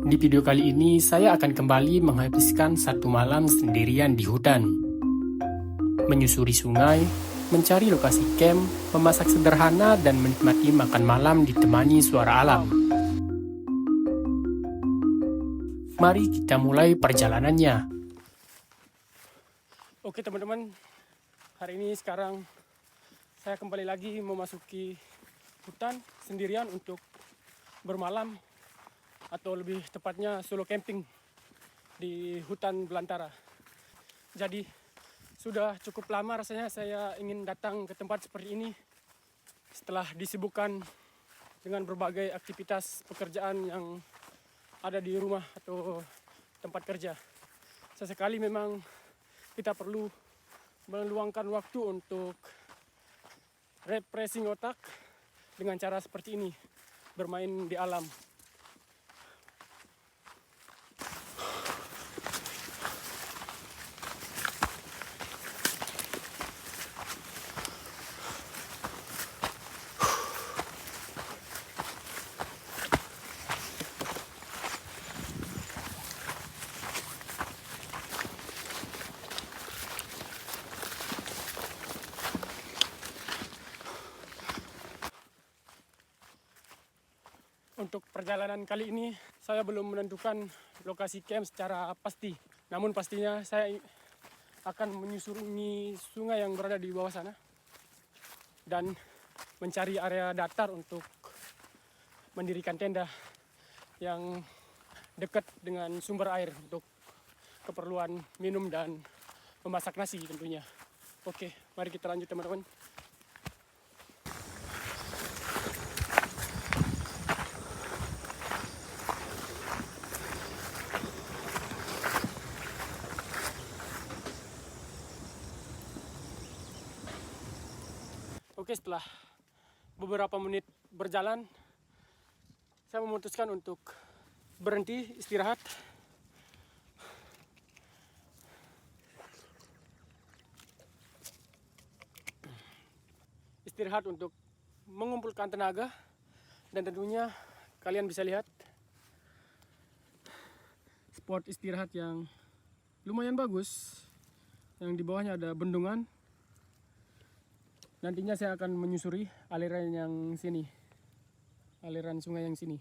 Di video kali ini, saya akan kembali menghabiskan satu malam sendirian di hutan. Menyusuri sungai, mencari lokasi camp, memasak sederhana, dan menikmati makan malam ditemani suara alam. Mari kita mulai perjalanannya. Oke teman-teman, hari ini sekarang saya kembali lagi memasuki hutan sendirian untuk bermalam, atau lebih tepatnya solo camping di hutan belantara. Jadi sudah cukup lama rasanya saya ingin datang ke tempat seperti ini setelah disibukkan dengan berbagai aktivitas pekerjaan yang ada di rumah atau tempat kerja. Sesekali memang kita perlu meluangkan waktu untuk refreshing otak dengan cara seperti ini, bermain di alam. Untuk perjalanan kali ini, saya belum menentukan lokasi camp secara pasti. Namun pastinya saya akan menyusuri sungai yang berada di bawah sana dan mencari area datar untuk mendirikan tenda yang dekat dengan sumber air untuk keperluan minum dan memasak nasi tentunya. Oke, mari kita lanjut teman-teman. Oke, setelah beberapa menit berjalan, saya memutuskan untuk berhenti istirahat. Istirahat untuk mengumpulkan tenaga, dan tentunya kalian bisa lihat spot istirahat yang lumayan bagus, yang di bawahnya ada bendungan. Nantinya saya akan menyusuri aliran yang sini, aliran sungai yang sini.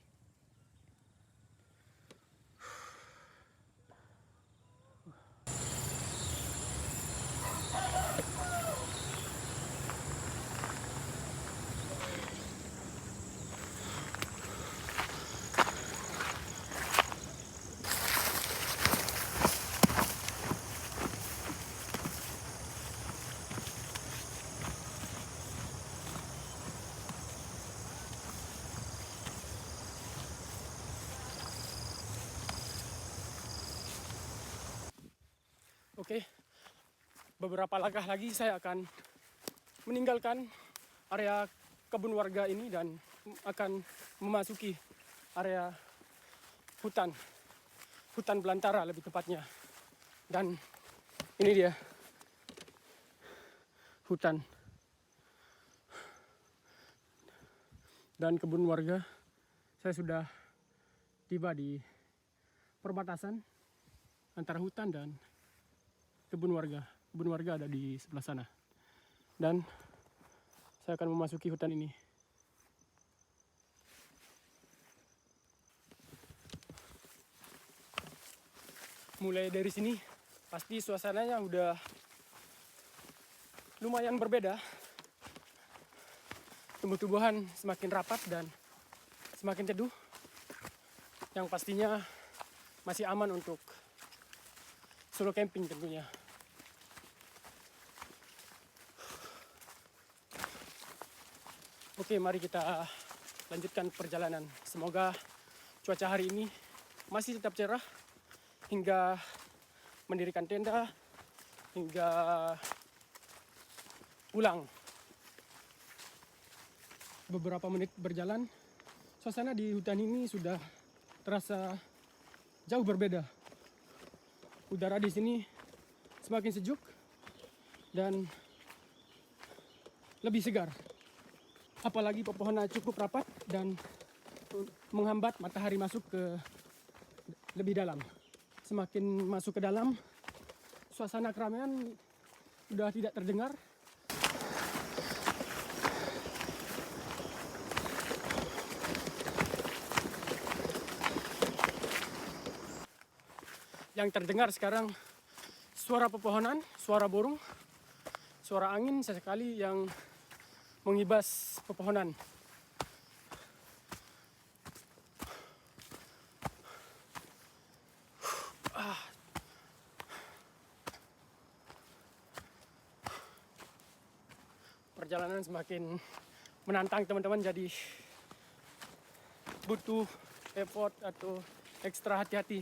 Oke, beberapa langkah lagi saya akan meninggalkan area kebun warga ini dan akan memasuki area hutan belantara lebih tepatnya. Dan ini dia hutan dan kebun warga. Saya sudah tiba di perbatasan antara hutan dan kebun warga. Kebun warga ada di sebelah sana. Dan saya akan memasuki hutan ini. Mulai dari sini, pasti suasananya udah lumayan berbeda. Tumbuh-tumbuhan semakin rapat dan semakin teduh, yang pastinya masih aman untuk solo camping tentunya. Oke, mari kita lanjutkan perjalanan. Semoga cuaca hari ini masih tetap cerah hingga mendirikan tenda, hingga pulang. Beberapa menit berjalan, suasana di hutan ini sudah terasa jauh berbeda. Udara di sini semakin sejuk dan lebih segar. Apalagi pepohonan cukup rapat dan menghambat matahari masuk ke lebih dalam. Semakin masuk ke dalam, suasana keramaian sudah tidak terdengar. Yang terdengar sekarang suara pepohonan, suara burung, suara angin sesekali yang mengibas pepohonan. Perjalanan semakin menantang teman-teman, jadi butuh effort atau ekstra hati-hati.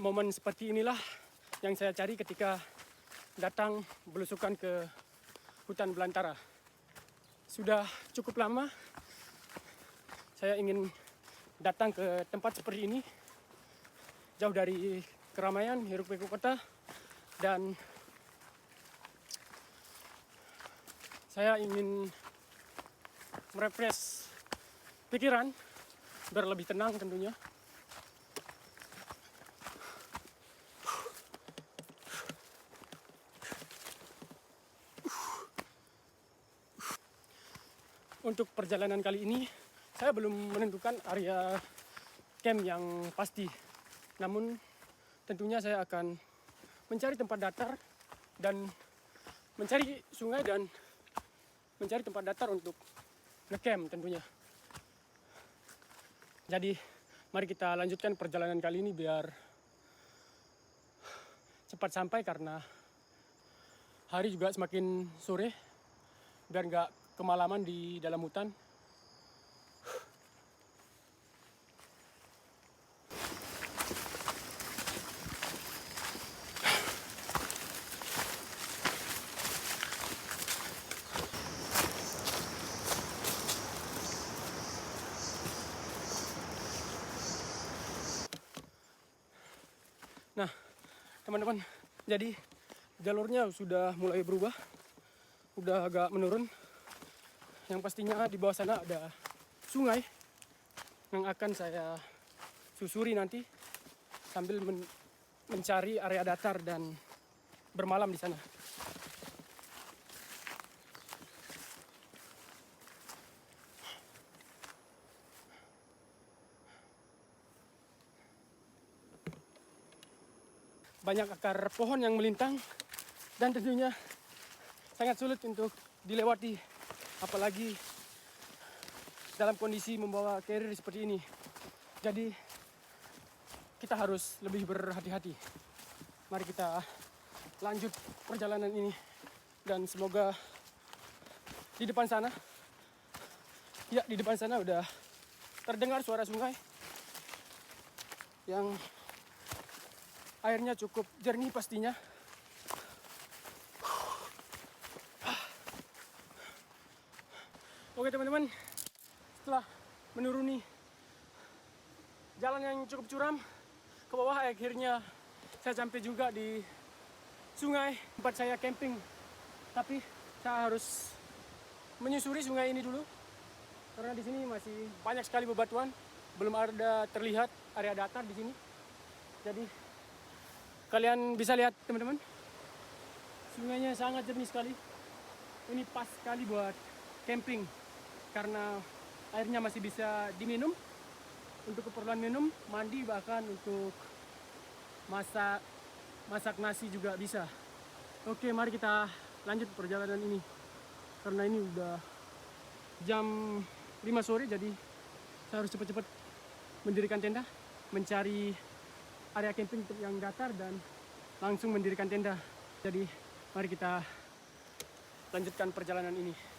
Momen seperti inilah yang saya cari ketika datang belusukan ke hutan belantara. Sudah cukup lama saya ingin datang ke tempat seperti ini, jauh dari keramaian hiruk-pikuk kota, dan saya ingin merefresh pikiran biar lebih tenang tentunya. Untuk perjalanan kali ini, saya belum menentukan area camp yang pasti. Namun, tentunya saya akan mencari tempat datar dan mencari sungai dan mencari tempat datar untuk nge-camp tentunya. Jadi, mari kita lanjutkan perjalanan kali ini biar cepat sampai karena hari juga semakin sore, biar nggak kemalaman di dalam hutan. Nah, teman-teman, jadi jalurnya sudah mulai berubah, udah agak menurun. Yang pastinya di bawah sana ada sungai yang akan saya susuri nanti sambil mencari area datar dan bermalam di sana. Banyak akar pohon yang melintang dan tentunya sangat sulit untuk dilewati, apalagi dalam kondisi membawa carrier seperti ini. Jadi kita harus lebih berhati-hati. Mari kita lanjut perjalanan ini dan semoga di depan sana, ya di depan sana udah terdengar suara sungai yang airnya cukup jernih pastinya. Oke teman-teman, setelah menuruni jalan yang cukup curam ke bawah, akhirnya saya sampai juga di sungai tempat saya camping. Tapi saya harus menyusuri sungai ini dulu karena di sini masih banyak sekali bebatuan, belum ada terlihat area datar di sini. Jadi kalian bisa lihat teman-teman, sungainya sangat jernih sekali. Ini pas sekali buat camping karena airnya masih bisa diminum untuk keperluan minum, mandi, bahkan untuk masak nasi juga bisa. Oke, mari kita lanjut perjalanan ini karena ini udah jam 5 sore, jadi saya harus cepat-cepat mendirikan tenda, mencari area camping yang datar dan langsung mendirikan tenda. Jadi mari kita lanjutkan perjalanan ini.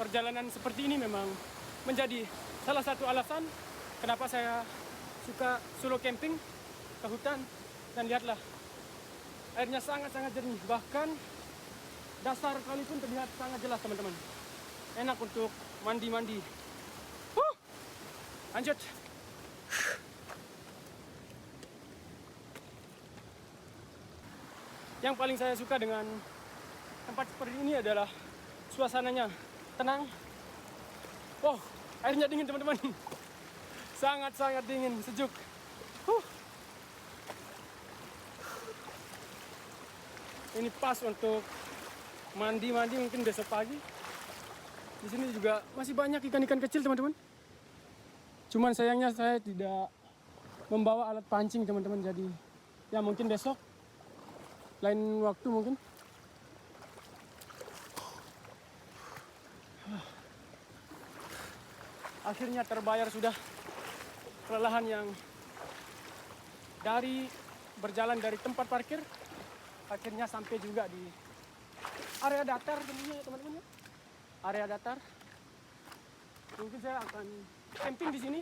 perjalanan seperti ini memang menjadi salah satu alasan kenapa saya suka solo camping ke hutan. Dan lihatlah, airnya sangat-sangat jernih, bahkan dasar kali pun terlihat sangat jelas teman-teman. Enak untuk mandi-mandi. Lanjut. Yang paling saya suka dengan tempat seperti ini adalah suasananya tenang. Wow, airnya dingin teman-teman. Sangat-sangat dingin, sejuk. Ini pas untuk mandi-mandi mungkin besok pagi. Di sini juga masih banyak ikan-ikan kecil teman-teman. Cuman sayangnya saya tidak membawa alat pancing teman-teman. Jadi ya mungkin besok, lain waktu mungkin. Akhirnya terbayar sudah kelelahan yang dari berjalan dari tempat parkir. Akhirnya sampai juga di area datar tentunya teman-teman ya. Area datar. Mungkin saya akan camping di sini.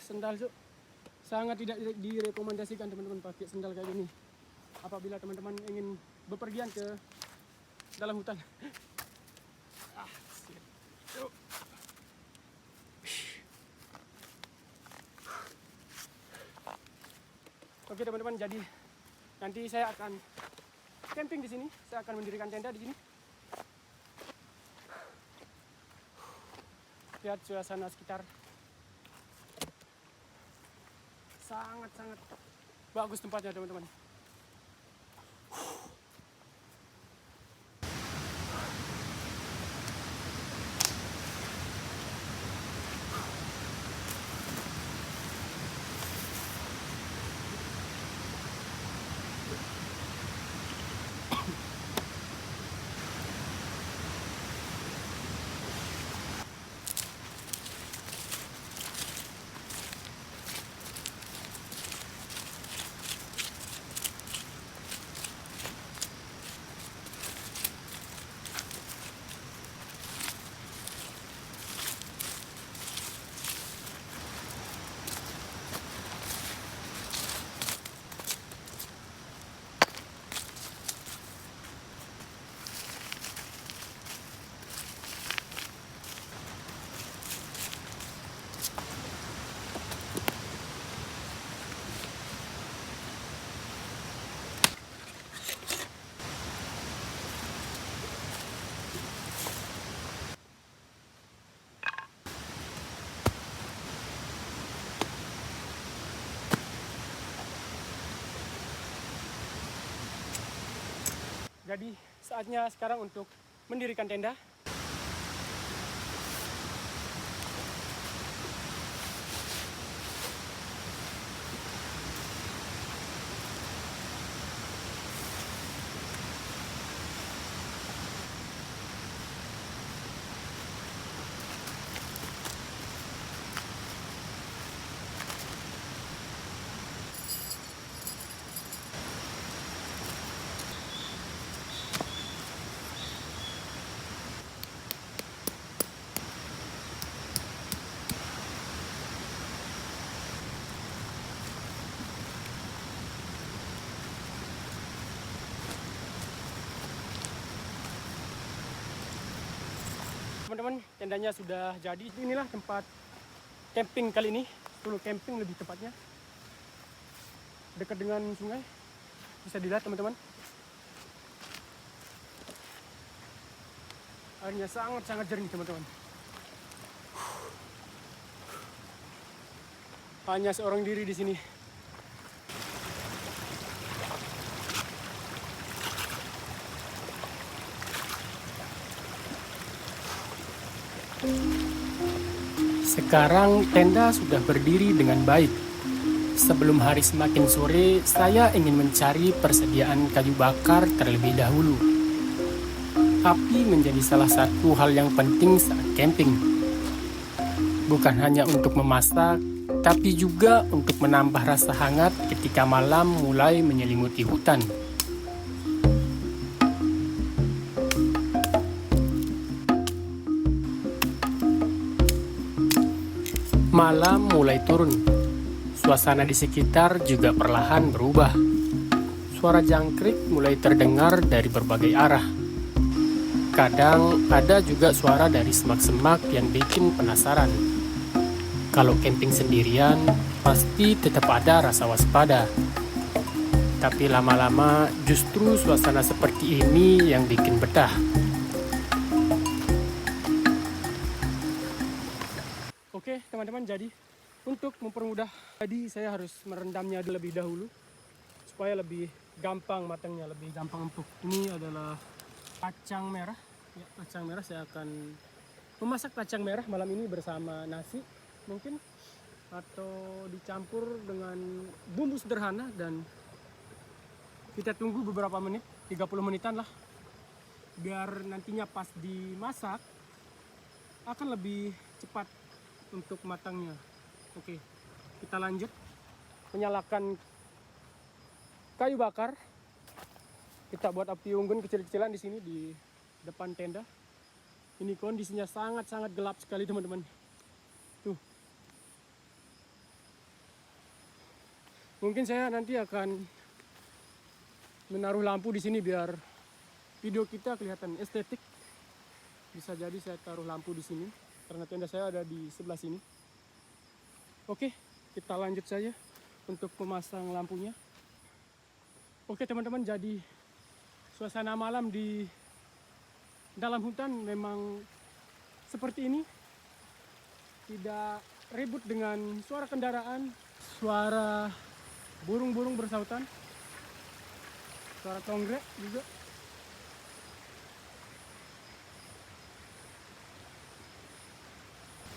Sendal Cuk. Sangat tidak direkomendasikan teman-teman pakai sendal kayak gini apabila teman-teman ingin bepergian ke dalam hutan. Oke teman-teman, jadi nanti saya akan camping di sini. Saya akan mendirikan tenda di sini. Lihat suasana sekitar. Sangat-sangat bagus tempatnya teman-teman. Jadi saatnya sekarang untuk mendirikan tenda. Teman-teman, tendanya sudah jadi. Inilah tempat camping kali ini. Solo camping lebih tepatnya. Dekat dengan sungai. Bisa dilihat teman-teman. Airnya sangat-sangat jernih teman-teman. Hanya seorang diri di sini. Sekarang tenda sudah berdiri dengan baik. Sebelum hari semakin sore, saya ingin mencari persediaan kayu bakar terlebih dahulu. Api menjadi salah satu hal yang penting saat camping. Bukan hanya untuk memasak, tapi juga untuk menambah rasa hangat ketika malam mulai menyelimuti hutan. Malam mulai turun. Suasana di sekitar juga perlahan berubah. Suara jangkrik mulai terdengar dari berbagai arah. Kadang ada juga suara dari semak-semak yang bikin penasaran. Kalau camping sendirian, pasti tetap ada rasa waspada. Tapi lama-lama justru suasana seperti ini yang bikin betah. Oke teman-teman, jadi untuk mempermudah, saya harus merendamnya terlebih dahulu supaya lebih gampang matangnya, lebih gampang empuk. Ini adalah kacang merah. Ya, kacang merah, saya akan memasak kacang merah malam ini bersama nasi mungkin, atau dicampur dengan bumbu sederhana, dan kita tunggu beberapa menit, 30 menitan lah, biar nantinya pas dimasak akan lebih cepat untuk matangnya. Oke, kita lanjut menyalakan kayu bakar. Kita buat api unggun kecil-kecilan di sini di depan tenda. Ini kondisinya sangat-sangat gelap sekali teman-teman. Tuh. Mungkin saya nanti akan menaruh lampu di sini biar video kita kelihatan estetik. Bisa jadi saya taruh lampu di sini karena tenda saya ada di sebelah sini. Oke, kita lanjut saja untuk memasang lampunya. Oke teman-teman, jadi suasana malam di dalam hutan memang seperti ini. Tidak ribut dengan suara kendaraan, suara burung-burung bersautan, suara tonggek juga.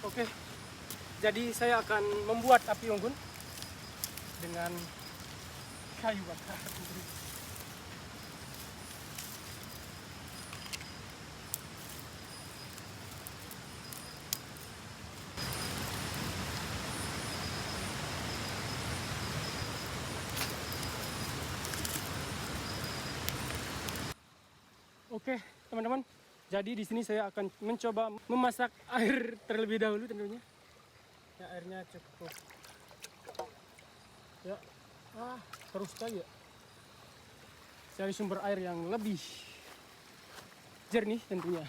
Oke, jadi saya akan membuat api unggun dengan kayu bakar. Oke, teman-teman. Jadi di sini saya akan mencoba memasak air terlebih dahulu tentunya. Ya, airnya cukup. Ya, terus saja. Cari sumber air yang lebih jernih tentunya.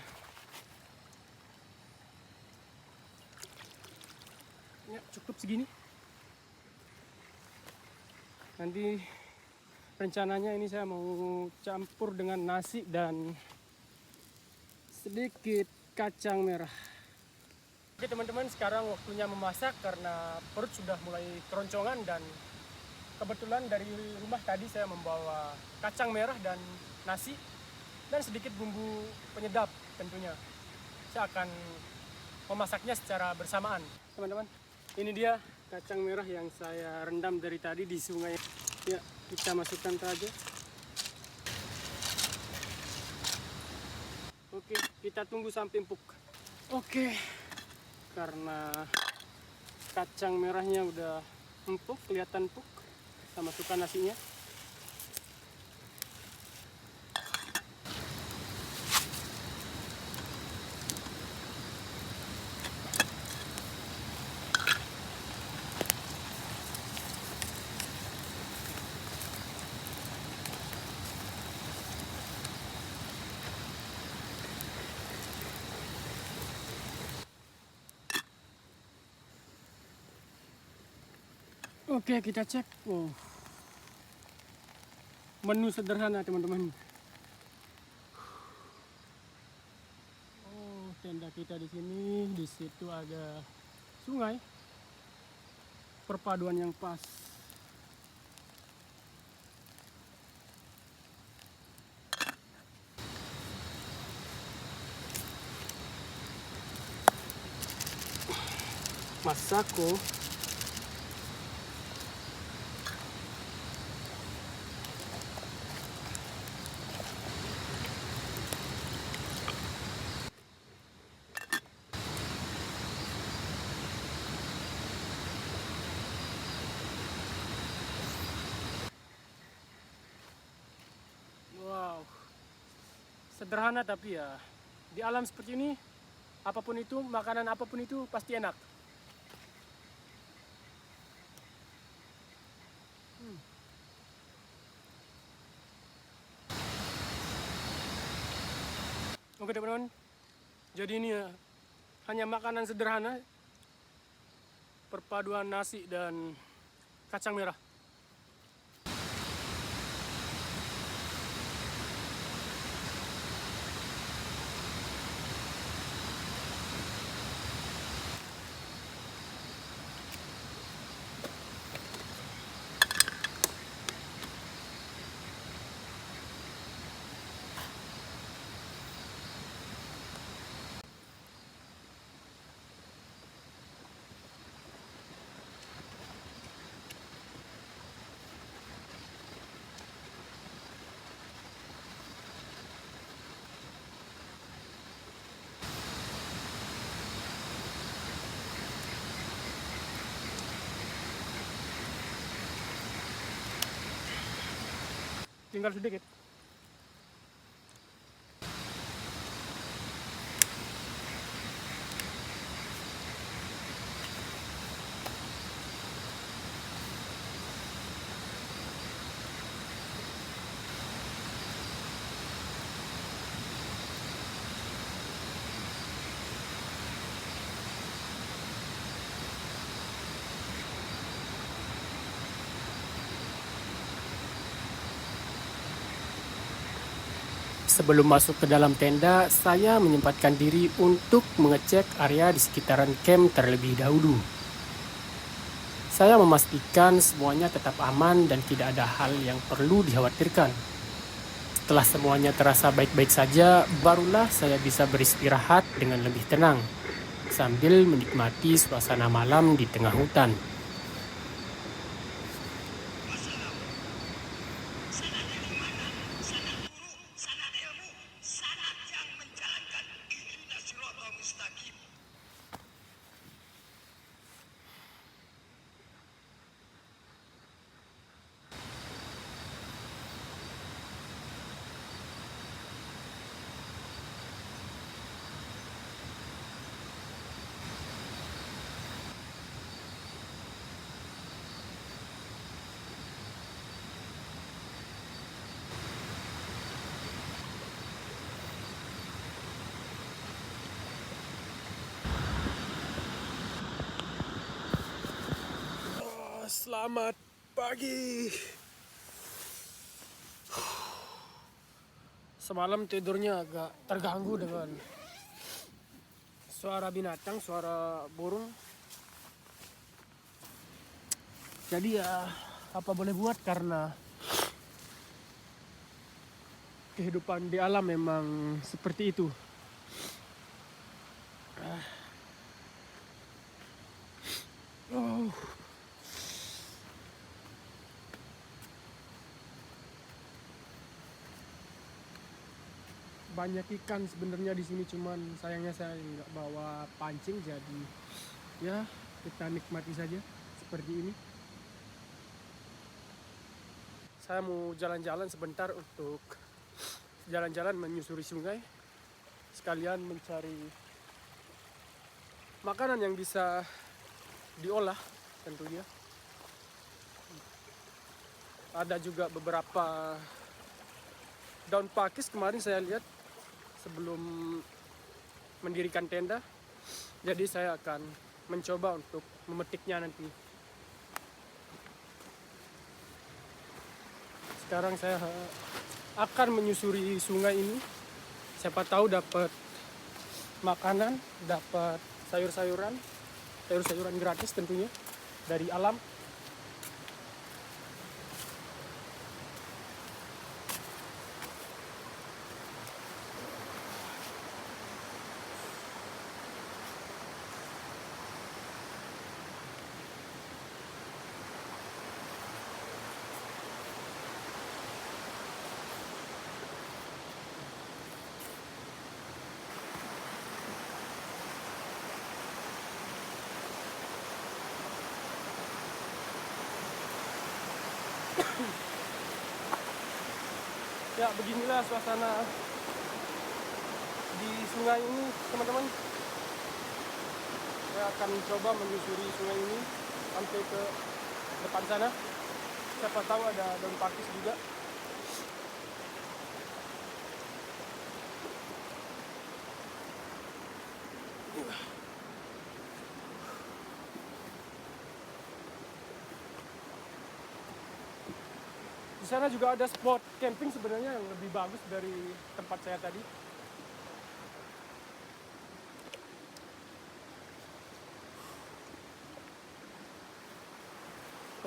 Ya, cukup segini. Nanti rencananya ini saya mau campur dengan nasi dan sedikit kacang merah. Oke teman-teman, sekarang waktunya memasak karena perut sudah mulai keroncongan, dan kebetulan dari rumah tadi saya membawa kacang merah dan nasi dan sedikit bumbu penyedap tentunya. Saya akan memasaknya secara bersamaan. Teman-teman, ini dia kacang merah yang saya rendam dari tadi di sungai. Ya, kita masukkan saja. Oke, kita tunggu sampai empuk. Oke, karena kacang merahnya udah empuk, kelihatan empuk, kita masukkan nasinya. Oke, kita cek. Wow. Menu sederhana, teman-teman. Oh, tenda kita di sini, di situ ada sungai. Perpaduan yang pas. Masako. Wow, sederhana tapi ya di alam seperti ini, apapun itu, makanan apapun itu pasti enak. Oke teman-teman, jadi ini ya hanya makanan sederhana, perpaduan nasi dan kacang merah. Tinggal sedikit. Sebelum masuk ke dalam tenda, saya menyempatkan diri untuk mengecek area di sekitaran camp terlebih dahulu. Saya memastikan semuanya tetap aman dan tidak ada hal yang perlu dikhawatirkan. Setelah semuanya terasa baik-baik saja, barulah saya bisa beristirahat dengan lebih tenang, sambil menikmati suasana malam di tengah hutan. Selamat pagi. Semalam tidurnya agak terganggu dengan suara binatang, suara burung. Jadi ya apa boleh buat, karena kehidupan di alam memang seperti itu. Oh. Banyak ikan sebenarnya di sini, cuman sayangnya saya nggak bawa pancing, jadi ya kita nikmati saja seperti ini. Saya mau jalan-jalan sebentar untuk jalan-jalan menyusuri sungai, sekalian mencari makanan yang bisa diolah tentunya. Ada juga beberapa daun pakis kemarin saya lihat sebelum mendirikan tenda, jadi saya akan mencoba untuk memetiknya nanti. Sekarang saya akan menyusuri sungai ini, siapa tahu dapat makanan, dapat sayur-sayuran gratis tentunya dari alam. Ya, beginilah suasana di sungai ini, teman-teman. Saya akan coba menyusuri sungai ini sampai ke depan sana. Siapa tahu ada daun pakis juga. Di sana juga ada spot camping sebenarnya yang lebih bagus dari tempat saya tadi.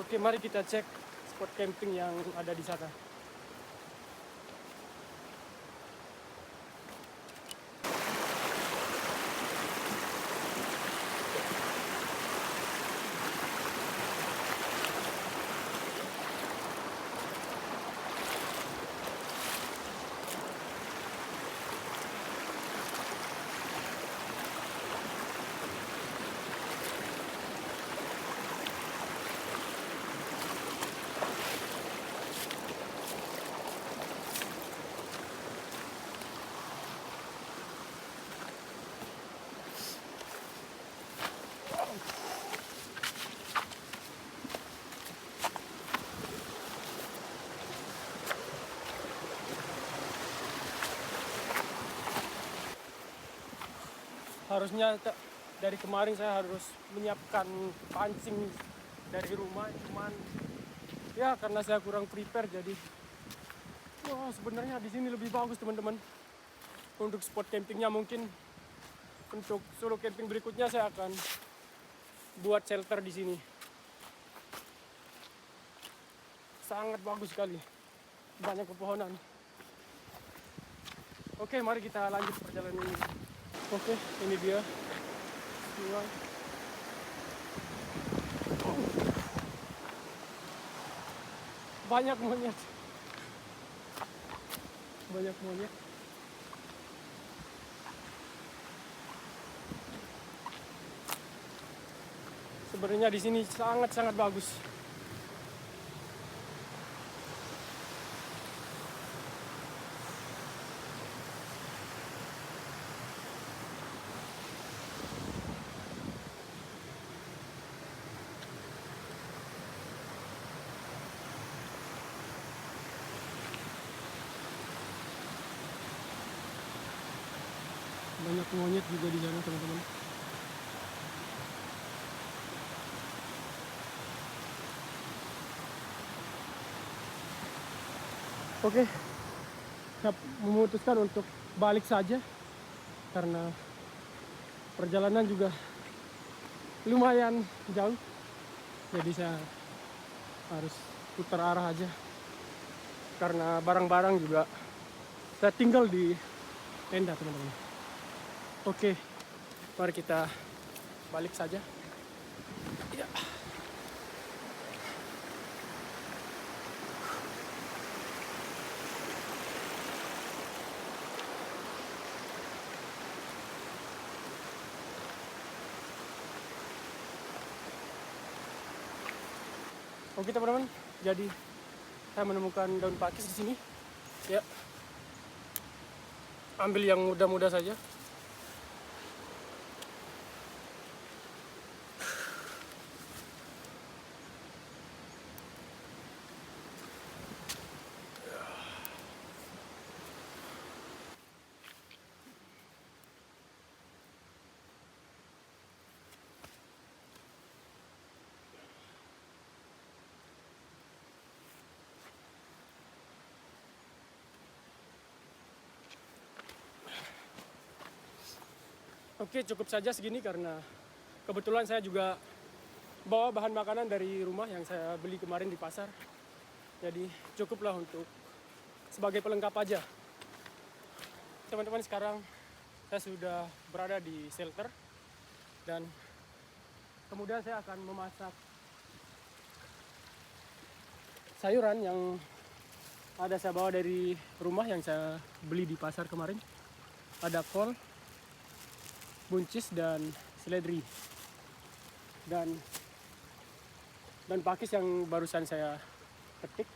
Oke, mari kita cek spot camping yang ada di sana. Harusnya dari kemarin saya harus menyiapkan pancing dari rumah, cuman ya karena saya kurang prepare jadi sebenarnya di sini lebih bagus teman-teman. Untuk spot campingnya mungkin untuk solo camping berikutnya saya akan buat shelter di sini. Sangat bagus sekali, banyak pepohonan. Oke, mari kita lanjut perjalanan ini. Oke, ini dia sungai. Banyak monyet. Banyak monyet. Sebenarnya di sini sangat-sangat bagus. Banyak monyet juga di sana teman-teman. Oke, saya memutuskan untuk balik saja karena perjalanan juga lumayan jauh. Jadi saya harus putar arah aja karena barang-barang juga saya tinggal di tenda teman-teman. Oke, mari kita balik saja. Ya. Oke teman-teman, jadi saya menemukan daun pakis di sini. Ya, ambil yang muda-muda saja. Oke, cukup saja segini karena kebetulan saya juga bawa bahan makanan dari rumah yang saya beli kemarin di pasar. Jadi cukuplah untuk sebagai pelengkap aja. Teman-teman, sekarang saya sudah berada di shelter dan kemudian saya akan memasak sayuran yang ada saya bawa dari rumah yang saya beli di pasar kemarin. Ada kol, buncis dan seledri dan pakis yang barusan saya petik.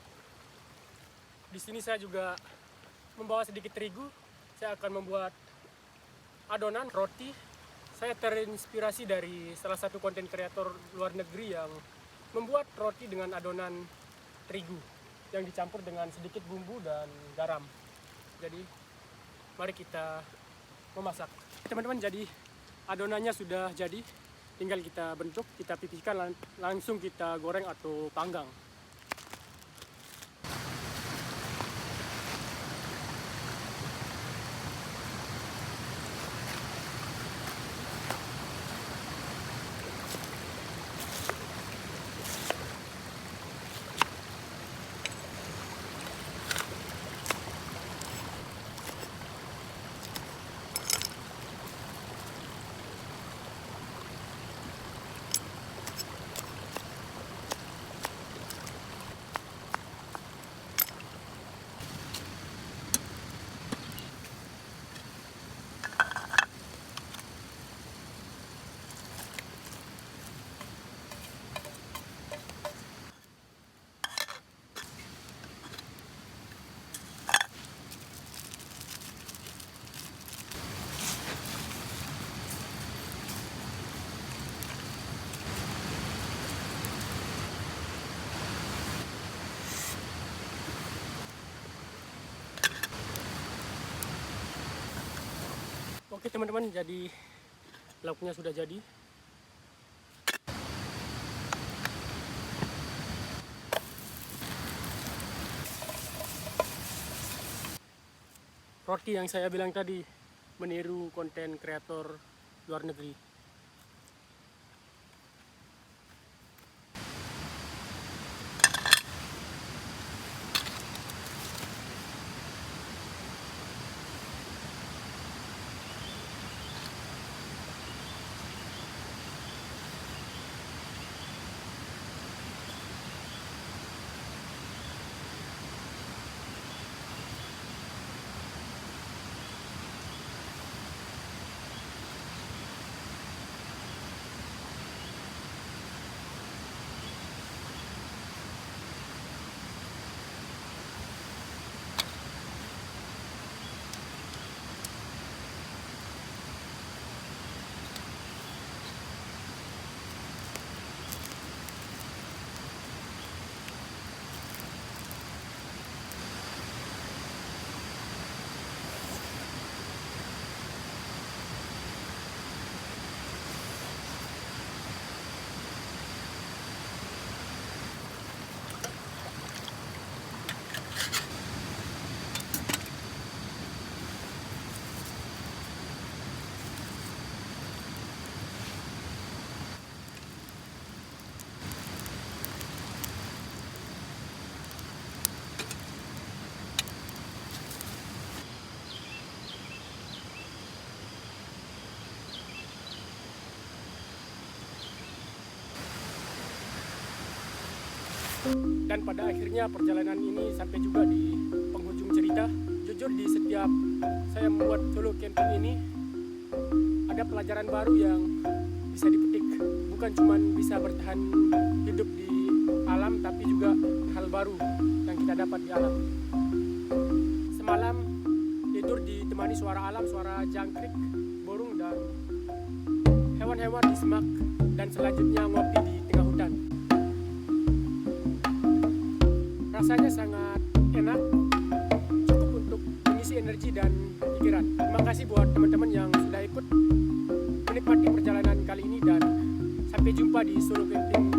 Di sini saya juga membawa sedikit terigu. Saya akan membuat adonan roti. Saya terinspirasi dari salah satu konten kreator luar negeri yang membuat roti dengan adonan terigu yang dicampur dengan sedikit bumbu dan garam. Jadi mari kita memasak. Teman-teman, jadi adonannya sudah jadi, tinggal kita bentuk, kita pipihkan, langsung kita goreng atau panggang. Oke teman-teman, jadi lauknya sudah jadi. Roti yang saya bilang tadi meniru konten kreator luar negeri. Dan pada akhirnya perjalanan ini sampai juga di penghujung cerita. Jujur di setiap saya membuat solo camping ini ada pelajaran baru yang bisa dipetik. Bukan cuma bisa bertahan hidup di alam, tapi juga hal baru yang kita dapat di alam. Semalam tidur ditemani suara alam, suara jangkrik, burung, dan hewan-hewan di semak. Dan selanjutnya ngopi di tengah hutan. Rasanya sangat enak, cukup untuk mengisi energi dan pikiran. Terima kasih buat teman-teman yang sudah ikut menikmati perjalanan kali ini, dan sampai jumpa di solo camping